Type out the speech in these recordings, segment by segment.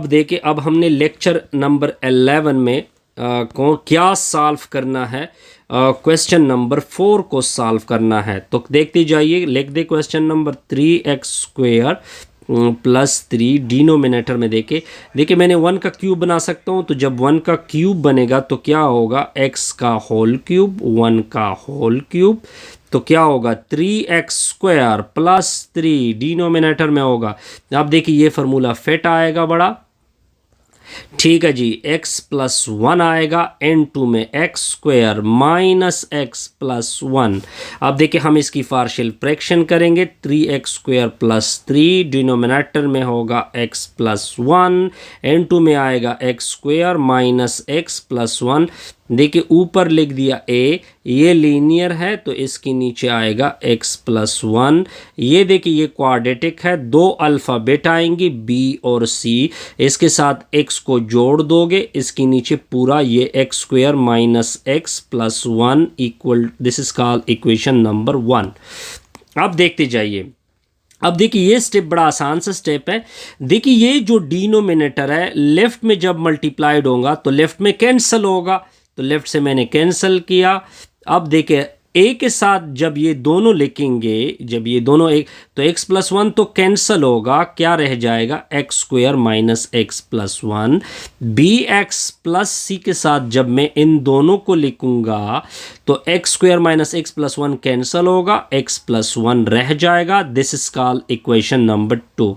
देखिए अब हमने लेक्चर नंबर 11 में को क्या सॉल्व करना है। क्वेश्चन नंबर 4 को सॉल्व करना है। तो देखते जाइए, लिख दे question number 3x² plus 3 denominator में देखिए मैंने 1 का क्यूब बना सकता हूँ। तो जब 1 का क्यूब बनेगा तो क्या होगा, x का होल क्यूब, 1 का होल क्यूब। तो क्या होगा 3x² प्लस 3 डिनोमिनेटर में होगा। अब देखिए ये फार्मूला फिट आएगा बड़ा, ठीक है जी। x प्लस 1 आएगा, n2 में x² माइनस x प्लस 1। अब देखिए हम इसकी पार्शियल फ्रैक्शन करेंगे। 3x² प्लस 3 डिनोमिनेटर में होगा x प्लस 1, n2 में आएगा x² माइनस x प्लस 1। देखिए ऊपर लिख दिया a, ये लीनियर है तो इसके नीचे आएगा x प्लस 1। ये देखिए ये क्वाड्रेटिक है, दो अल्फ़ाबेट आएंगी b और c, इसके साथ x को जोड़ दोगे, इसके नीचे पूरा ये x² minus x plus 1 equal, this is called equation number 1। अब देखते जाइए, अब देखिए ये स्टेप बड़ा आसान सा स्टेप है। देखिए ये जो डिनोमिनेटर है लेफ्ट में जब मल्टीप्लाइड होगा तो लेफ्ट में कैंसिल होगा, तो लेफ्ट से मैंने कैंसिल किया। अब देखिए a के साथ जब ये दोनों लिखेंगे, जब ये दोनों एक, तो x प्लस 1 तो कैंसिल होगा, क्या रह जाएगा x² minus x plus 1। bx plus c के साथ जब मैं इन दोनों को लिखूंगा तो x² minus x plus 1 cancel होगा, x प्लस 1 रह जाएगा। This is called equation number 2।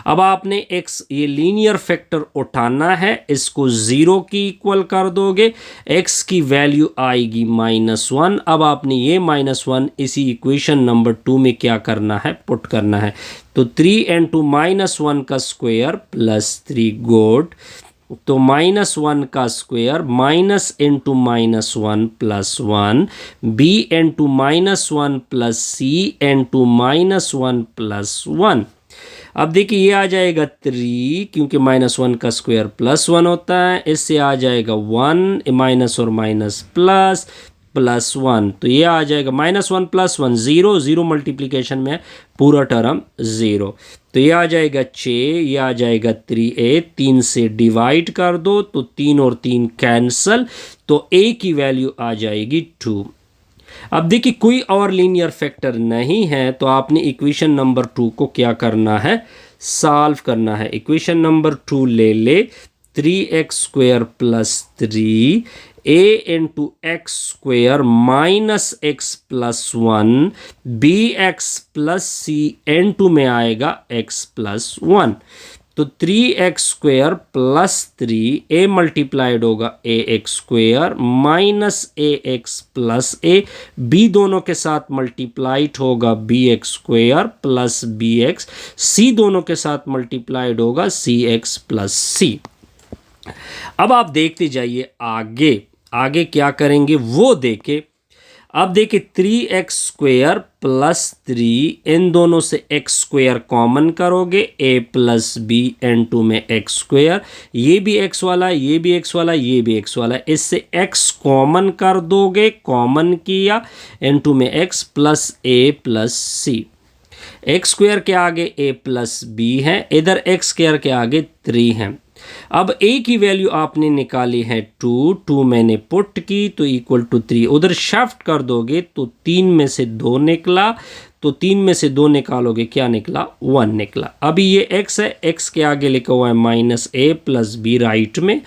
अब आपने x ये लीनियर फैक्टर उठाना है, इसको 0 की इक्वल कर दोगे, x की वैल्यू आएगी -1। अब आपने ये -1 इसी इक्वेशन नंबर 2 में क्या करना है, पुट करना है। तो 3 into -1 का स्क्वायर प्लस 3 गुड, तो -1 का square minus into -1 plus 1, b into -1 plus c into -1 plus 1। अब देखिए ये आ जाएगा 3, क्योंकि -1 का स्क्वायर प्लस 1 होता है, इससे आ जाएगा 1 माइनस और माइनस प्लस प्लस 1। तो ये आ जाएगा -1 प्लस 1 0, 0 मल्टीप्लिकेशन में पूरा टर्म 0। तो ये आ जाएगा 6, ये आ जाएगा 3a, 3 से डिवाइड कर दो तो 3 और 3 कैंसल, तो a की वैल्यू आ जाएगी 2। अब देखिए कोई और लीनियर फैक्टर नहीं है तो आपने इक्वेशन नंबर 2 को क्या करना है, सॉल्व करना है। इक्वेशन नंबर 2 ले 3x² plus 3 a into x² minus x plus 1 bx plus c n2 में आएगा x प्लस 1। तो 3x² प्लस 3 a मल्टीप्लाइड होगा ax² minus ax plus a, b दोनों के साथ मल्टीप्लाइड होगा bx² प्लस bx, c दोनों के साथ मल्टीप्लाइड होगा cx प्लस c। अब आप देखते जाइए आगे आगे क्या करेंगे वो देखे। अब देखिए 3x² प्लस 3, इन दोनों से x² कॉमन करोगे, a प्लस b n2 में x², ये भी x वाला, ये भी x वाला, ये भी x वाला, इससे x कॉमन कर दोगे, कॉमन किया, n2 में x plus a plus c। x² के आगे a प्लस b है, इधर x² के आगे 3 है। अब a की वैल्यू आपने निकाली है 2 मैंने पुट की तो इक्वल टू 3, उधर शिफ्ट कर दोगे तो 3 में से 2 निकला, तो 3 में से 2 निकालोगे क्या निकला, 1 निकला। अभी ये x है, x के आगे लिखा हुआ है -a प्लस b राइट में,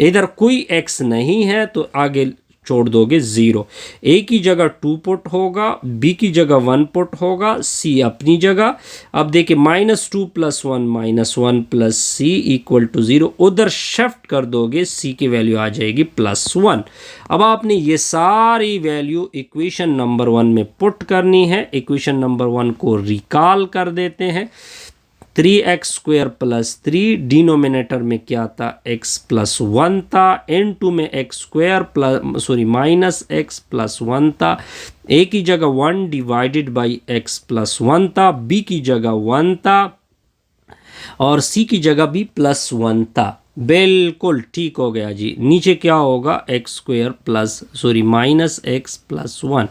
इधर कोई x नहीं है तो आगे छोड़ दोगे 0। a की जगह 2 पुट होगा, b की जगह 1 पुट होगा, c अपनी जगह। अब देखिए -2 plus 1 -1 plus c equal to 0, उधर शिफ्ट कर दोगे c की वैल्यू आ जाएगी +1। अब आपने ये सारी वैल्यू इक्वेशन नंबर 1 में पुट करनी है। इक्वेशन नंबर 1 को रिकॉल कर देते हैं। 3x² प्लस 3 डिनोमिनेटर में क्या था, x प्लस 1 था, n2 में x² plus minus x plus 1 था, a की जगह 1 डिवाइडेड बाई x प्लस 1 था, b की जगह 1 था और c की जगह भी +1 था। बिल्कुल ठीक हो गया जी। नीचे क्या होगा, x square plus minus x plus one.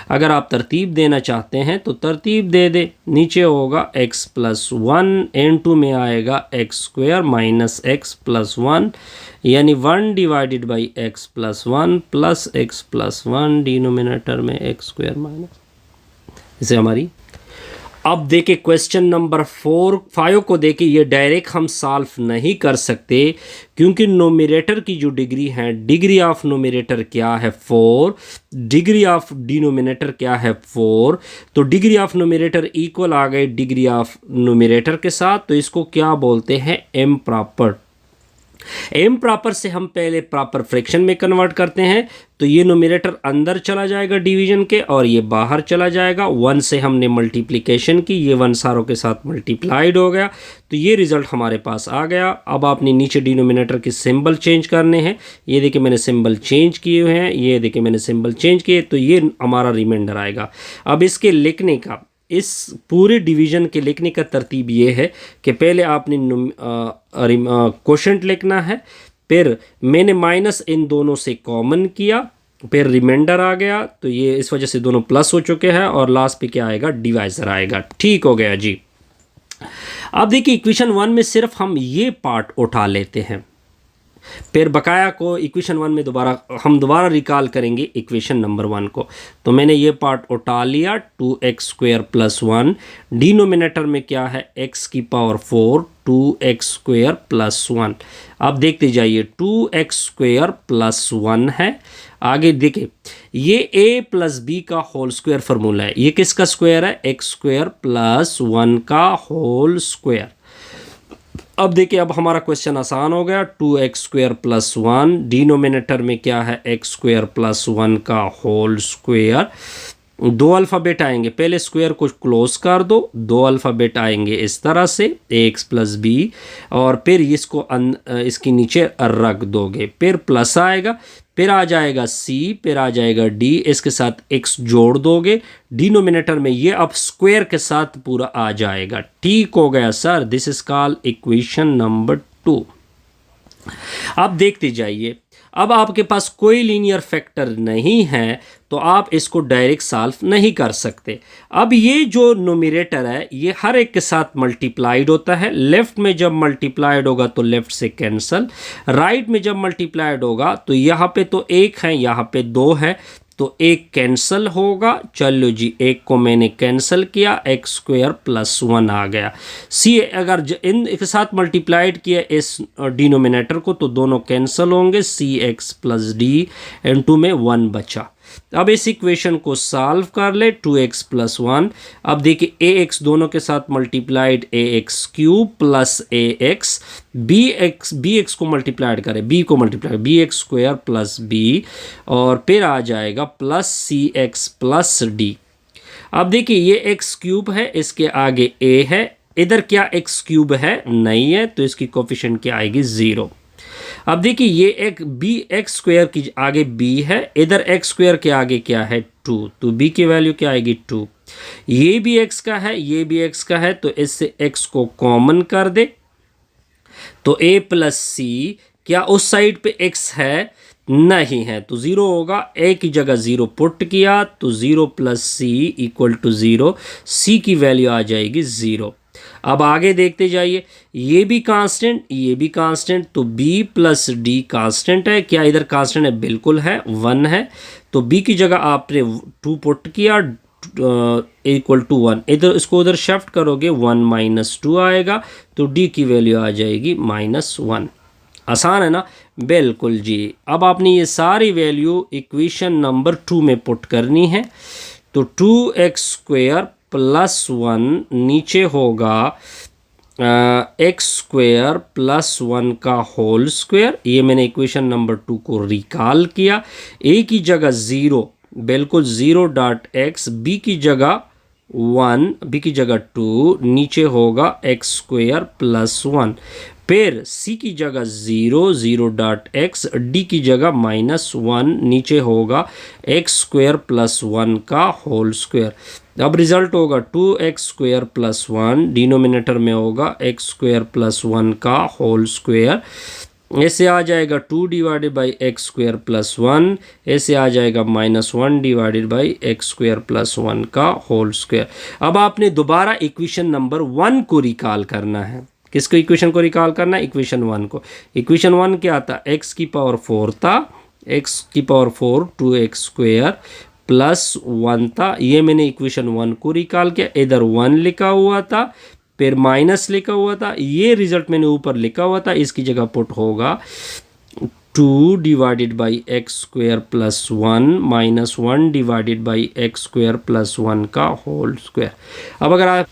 अगर आप तरतीब देना चाहते हैं तो तरतीब दे दे। नीचे होगा एक्स प्लस वन, n2 में आएगा x square minus x plus one, यानी 1 divided by x plus one plus x plus one, denominator में एक्स स्क्वेयर माइनस। इसे हमारी, अब देखिए क्वेश्चन नंबर 5 को देखिए, ये डायरेक्ट हम सॉल्व नहीं कर सकते क्योंकि नोमिनेटर की जो डिग्री है, डिग्री ऑफ नोमिनेटर क्या है 4, डिग्री ऑफ डिनोमिनेटर क्या है 4, तो डिग्री ऑफ नोमिनेटर इक्वल आ गए डिग्री ऑफ नोमिनेटर के साथ, तो इसको क्या बोलते हैं, एम प्रॉपर। एम प्रॉपर से हम पहले प्रॉपर फ्रैक्शन में कन्वर्ट करते हैं, तो ये नोमिनेटर अंदर चला जाएगा डिवीजन के और ये बाहर चला जाएगा। 1 से हमने मल्टीप्लिकेशन की, ये 1 सारों के साथ मल्टीप्लाइड हो गया, तो ये रिजल्ट हमारे पास आ गया। अब आपने नीचे डिनोमिनेटर के सिंबल चेंज करने हैं। ये देखिए मैंने सिंबल चेंज किए हुए हैं, ये देखिए मैंने सिंबल चेंज किए, तो ये हमारा रिमाइंडर आएगा। अब इसके लिखने का, इस पूरे डिवीजन के लिखने का तरतीब ये है कि पहले आपने क्वोशंट लिखना है, फिर मैंने माइनस इन दोनों से कॉमन किया, फिर रिमाइंडर आ गया, तो ये इस वजह से दोनों प्लस हो चुके हैं और लास्ट पे क्या आएगा, डिवाइजर आएगा। ठीक हो गया जी। अब देखिए इक्वेशन 1 में सिर्फ हम ये पार्ट उठा लेते हैं, फिर बकाया को इक्वेशन 1 में दोबारा रिकॉल करेंगे इक्वेशन नंबर 1 को। तो मैंने ये पार्ट उठा लिया, 2x स्क्वेयर प्लस 1, डिनोमिनेटर में क्या है, x की पावर 4, 2x स्क्वेयर प्लस 1। अब देखते जाइए, 2x स्क्वेयर प्लस 1 है। आगे देखिए, ये a प्लस बी का होल स्क्वायर फार्मूला है। ये किसका स्क्वायर है, x स्क्वायर प्लस 1 का होल स्क्वायर। अब देखिए, अब हमारा क्वेश्चन आसान हो गया, 2x स्क्वेयर प्लस 1, डिनोमिनेटर में क्या है, x स्क्वेयर प्लस 1 का होल स्क्वेयर। दो अल्फ़ाबेट आएंगे, पहले स्क्वायर को क्लोज कर दो, दो अल्फ़ाबेट आएंगे इस तरह से, ax प्लस बी, और फिर इसको इसके नीचे रख दोगे, फिर प्लस आएगा, फिर आ जाएगा c, फिर आ जाएगा d, इसके साथ x जोड़ दोगे, डिनोमिनेटर में ये अब स्क्वायर के साथ पूरा आ जाएगा। ठीक हो गया sir, this is called equation number 2। अब देखते जाइए, अब आपके पास कोई लीनियर फैक्टर नहीं है तो आप इसको डायरेक्ट सॉल्व नहीं कर सकते। अब ये जो नोमिनेटर है ये हर एक के साथ मल्टीप्लाइड होता है। लेफ्ट में जब मल्टीप्लाइड होगा तो लेफ्ट से कैंसल, राइट में जब मल्टीप्लाइड होगा तो यहाँ पे तो 1 है, यहाँ पे 2 है, तो 1 कैंसल होगा। चलो जी, 1 को मैंने कैंसल किया, एक्स स्क्वेयर प्लस 1 आ गया। सी अगर इन के साथ मल्टीप्लाइड किया इस डिनोमिनेटर को तो दोनों कैंसल होंगे, सी एक्स प्लस डी, एंड 2 में 1 बचा। अब इस इक्वेशन को सॉल्व कर ले, 2x प्लस 1। अब देखिए ax दोनों के साथ multiplied, ax cube plus ax, bx को मल्टीप्लाइड करें, b को multiply, bx square plus b, और फिर आ जाएगा प्लस cx प्लस d। अब देखिए ये x क्यूब है, इसके आगे a है, इधर क्या x क्यूब है, नहीं है, तो इसकी कोफिशिएंट क्या आएगी, 0। अब देखिए ये एक बी एक्स स्क्वायर की आगे b है, इधर x स्क्वायर के आगे क्या है, 2, तो b की वैल्यू क्या आएगी, 2। ये भी x का है, ये भी x का है, तो इससे x को कॉमन कर दे, तो a प्लस सी, क्या उस साइड पे x है, नहीं है, तो 0 होगा। a की जगह 0 पुट किया तो 0 plus C equal to 0, c की वैल्यू आ जाएगी 0। अब आगे देखते जाइए, ये भी कांस्टेंट, ये भी कांस्टेंट, तो b प्लस डी कांस्टेंट है, क्या इधर कांस्टेंट है, बिल्कुल है, 1 है, तो b की जगह आपने 2 पुट किया इक्वल टू 1, इधर इसको उधर शिफ्ट करोगे 1 माइनस 2 आएगा, तो d की वैल्यू आ जाएगी -1। आसान है ना, बिल्कुल जी। अब आपने ये सारी वैल्यू इक्वेशन नंबर 2 में पुट करनी है, तो 2x स्क्वेयर प्लस 1 नीचे होगा एक्स स्क्वेयर प्लस 1 का होल स्क्वेयर। ये मैंने इक्वेशन नंबर 2 को रिकॉल किया, a की जगह 0, बिल्कुल 0.x, b की जगह 1, b की जगह 2, नीचे होगा एक्स स्क्वेयर प्लस 1, फिर c की जगह 0, 0.x, d की जगह -1, नीचे होगा एक्स स्क्वेयर प्लस 1 का होल स्क्वेयर। अब रिजल्ट होगा 2x स्क्वेयर प्लस 1, डिनोमिनेटर में होगा x स्क्वेयर प्लस 1 का होल स्क्वेयर। ऐसे आ जाएगा 2 divided by x square plus 1, ऐसे आ जाएगा -1 divided by x square plus 1 का होल स्क्वायर। अब आपने दोबारा इक्वेशन नंबर 1 को रिकॉल करना है। किसको इक्वेशन को रिकॉल करना है? इक्वेशन 1 को। इक्वेशन 1 क्या था? x की पावर 4 था, x की पावर 4 2x स्क्वायर प्लस 1 था। ये मैंने इक्वेशन 1 को रिकॉल किया, इधर 1 लिखा हुआ था, फिर माइनस लिखा हुआ था, ये रिजल्ट मैंने ऊपर लिखा हुआ था, इसकी जगह पुट होगा 2 divided by x square plus 1 minus 1 divided by x square plus 1 का होल स्क्वायर। अब अगर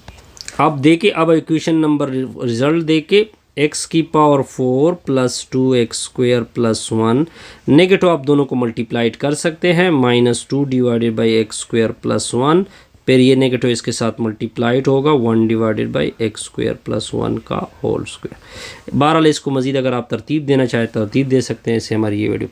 आप देखें, अब इक्वेशन नंबर रिजल्ट देके x की power 4 plus 2x square plus 1 negative आप दोनों को मल्टीप्लाइड कर सकते हैं, -2 divided by x square plus 1, फिर ये नेगेटिव इसके साथ मल्टीप्लाइड होगा 1 divided by x square plus 1 का होल स्क्वायर। बहरहाल इसको मज़ीद अगर आप तरतीब देना चाहें तरतीब दे सकते हैं। इससे हमारी ये वीडियो